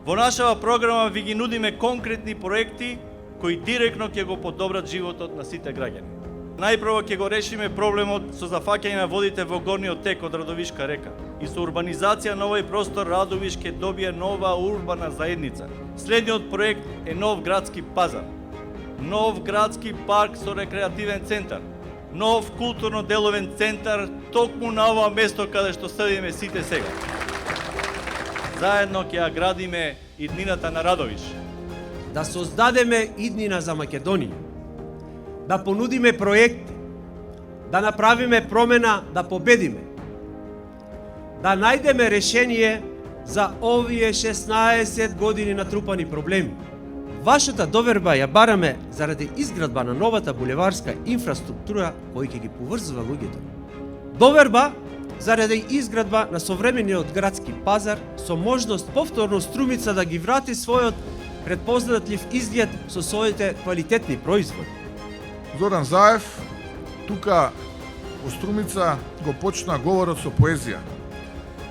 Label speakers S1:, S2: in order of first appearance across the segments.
S1: Во нашава програма ви ги нудиме конкретни проекти кои директно ќе го подобрат животот на сите граѓани. Најпрво ќе го решиме проблемот со зафаќање на водите во горниот тек од Радовишка река и со урбанизација на овој простор Радовиш ќе добие нова урбана заедница. Следниот проект е нов градски пазар, нов градски парк со рекреативен центар, нов културно-деловен центар токму на ова место каде што седиме сите сега. Заедно ќе ја градиме иднината на Радовиш.
S2: Да создадеме иднина за Македонија, да понудиме проекти, да направиме промена, да победиме, да најдеме решение за овие 16 години натрупани проблеми. Вашата доверба ја бараме заради изградба на новата булеварска инфраструктура кој ќе ги поврзува луѓето. Доверба заради изградба на современиот градски пазар со можност повторно Струмица да ги врати својот предпознатлив изглед со своите квалитетни производи.
S3: Зоран Заев, тука во Струмица го почна говорот со поезија.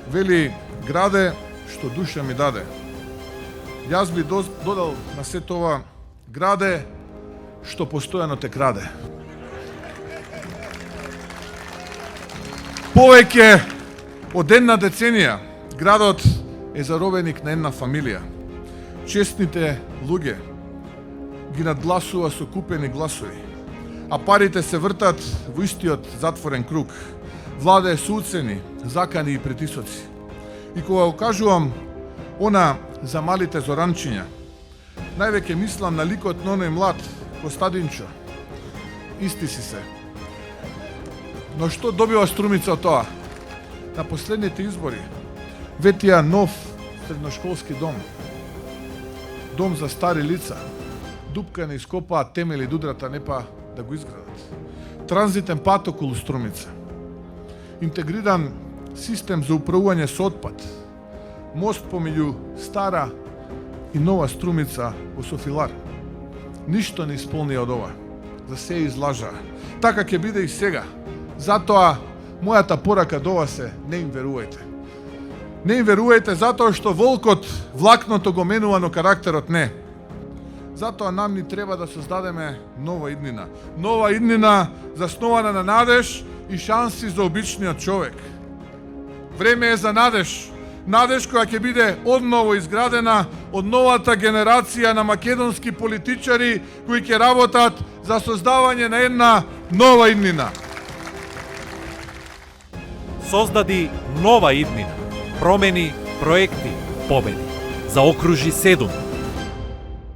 S3: Вели, граде што душа ми даде. Јас би додал на се това, граде што постојано те краде. Повеќе од една деценија, градот е заробеник на една фамилија. Честните луѓе ги надгласува со купени гласови, а парите се вртат во истиот затворен круг. Владее со уцени, закани и притисоци. И кога го кажувам она за малите зоранчиња, највеќе мислам на ликот на оној млад Костадинчо. Исти си се. Но што добива Струмица од тоа? На последните избори ветија нов средношколски дом. Дом за стари лица. Дупка не ископаат темели дудрата непа да го изградат. Транзитен пат околу Струмица. Интегриран систем за управување со отпад. Мост помеѓу стара и нова Струмица во Софилар. Ништо не исполнија од ова. За се излажа. Така ќе биде и сега. Затоа, мојата порака до вас е, не им верувајте. Не им верувајте затоа што волкот влакното го менува, но карактерот не. Затоа нам ни треба да создадеме нова иднина. Нова иднина заснована на надеж и шанси за обичниот човек. Време е за надеж. Надеж која ќе биде одново изградена од новата генерација на македонски политичари кои ќе работат за создавање на една нова иднина.
S4: Создади нова иднина, промени, проекти, победи. Заокружи 7.